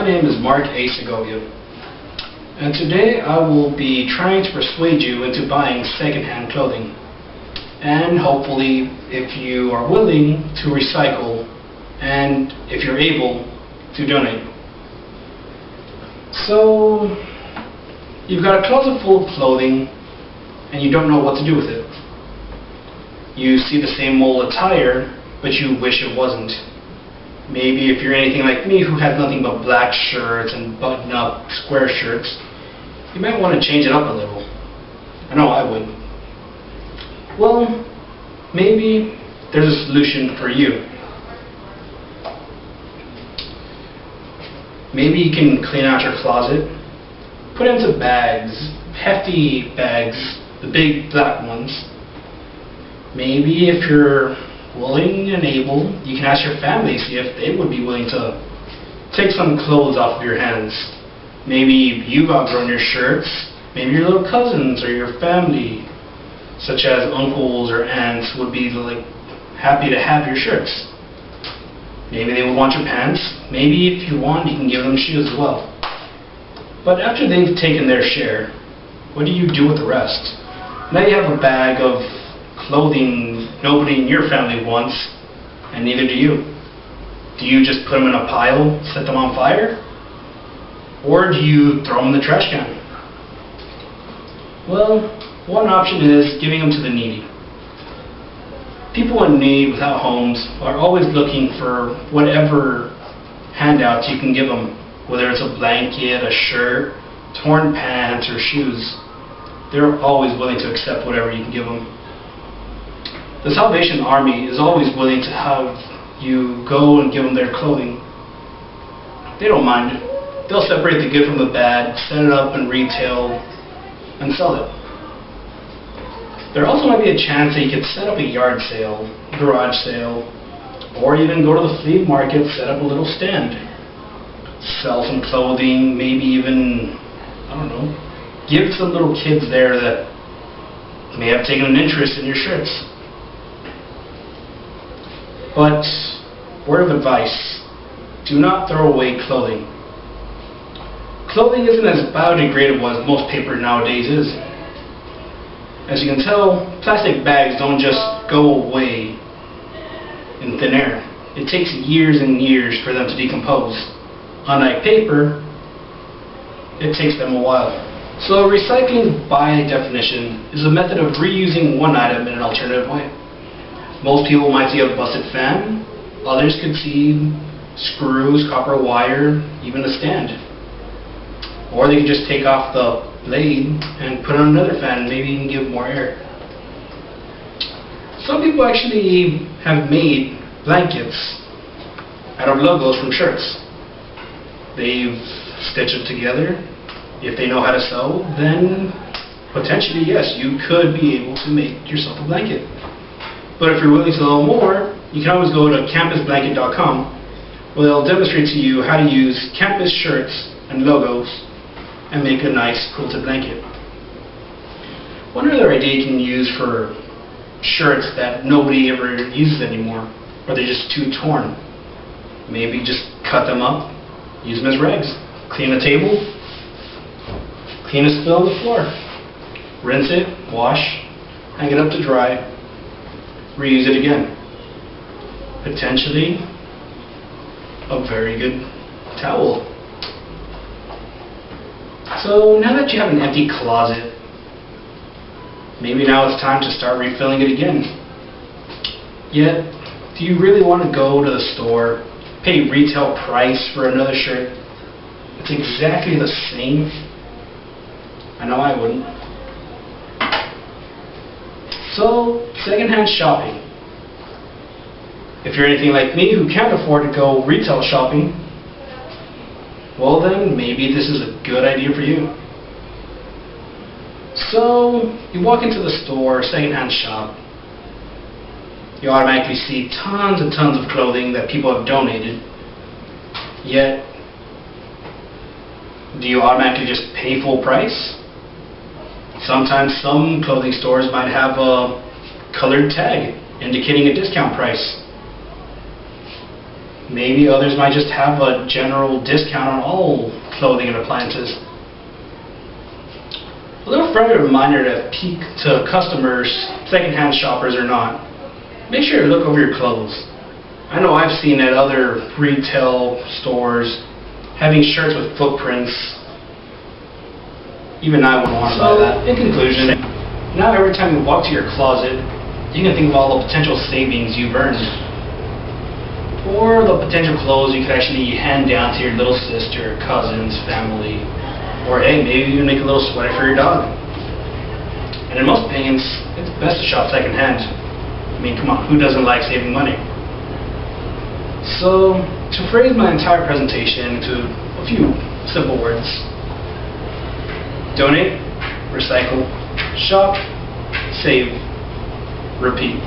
My name is Mark A. Segovia, and today I will be trying to persuade you into buying secondhand clothing, and hopefully, if you are willing to recycle, and if you're able to donate. So, you've got a closet full of clothing, and you don't know what to do with it. You see the same old attire, but you wish it wasn't. Maybe if you're anything like me who has nothing but black shirts and button-up square shirts, you might want to change it up a little. I know I would. Well, maybe there's a solution for you. Maybe you can clean out your closet, put it into bags, hefty bags, the big black ones. Maybe if you're willing and able, you can ask your family, see if they would be willing to take some clothes off of your hands. Maybe you've outgrown your shirts, maybe your little cousins or your family, such as uncles or aunts, would be happy to have your shirts. Maybe they would want your pants. Maybe if you want, you can give them shoes as well. But after they've taken their share, what do you do with the rest? Now you have a bag of clothing nobody in your family wants, and neither do you. Do you just put them in a pile, set them on fire? Or do you throw them in the trash can? Well, one option is giving them to the needy. People in need without homes are always looking for whatever handouts you can give them, whether it's a blanket, a shirt, torn pants, or shoes. They're always willing to accept whatever you can give them. The Salvation Army is always willing to have you go and give them their clothing. They don't mind. They'll separate the good from the bad, set it up in retail, and sell it. There also might be a chance that you could set up a yard sale, garage sale, or even go to the flea market, set up a little stand. Sell some clothing, maybe even, give some little kids there that may have taken an interest in your shirts. But, word of advice, do not throw away clothing. Clothing isn't as biodegradable as most paper nowadays is. As you can tell, plastic bags don't just go away in thin air. It takes years and years for them to decompose. Unlike paper, it takes them a while. So recycling, by definition, is a method of reusing one item in an alternative way. Most people might see a busted fan, others could see screws, copper wire, even a stand. Or they could just take off the blade and put on another fan and maybe even give more air. Some people actually have made blankets out of logos from shirts. They've stitched them together. If they know how to sew, then potentially yes, you could be able to make yourself a blanket. But if you're willing to know more, you can always go to campusblanket.com, where they'll demonstrate to you how to use campus shirts and logos and make a nice quilted blanket. One other idea you can use for shirts that nobody ever uses anymore, or they're just too torn. Maybe just cut them up, use them as rags. Clean a table, clean a spill on the floor. Rinse it, wash, hang it up to dry, reuse it again. Potentially a very good towel. So now that you have an empty closet, maybe now it's time to start refilling it again. Yet, do you really want to go to the store, pay retail price for another shirt? It's exactly the same. I know I wouldn't. So, secondhand shopping. If you're anything like me who can't afford to go retail shopping, well then, maybe this is a good idea for you. So, you walk into the store, secondhand shop. You automatically see tons and tons of clothing that people have donated. Yet, do you automatically just pay full price? Sometimes some clothing stores might have a colored tag indicating a discount price. Maybe others might just have a general discount on all clothing and appliances. A little friendly reminder to customers, secondhand shoppers or not, make sure to look over your clothes. I know I've seen at other retail stores having shirts with footprints. Even I wouldn't want to buy that. In conclusion, now every time you walk to your closet, you can think of all the potential savings you've earned. Or the potential clothes you could actually hand down to your little sister, cousins, family. Or hey, maybe even make a little sweater for your dog. And in most opinions, it's best to shop secondhand. I mean, come on, who doesn't like saving money? So, to phrase my entire presentation into a few simple words: donate, recycle, shop, save, repeat.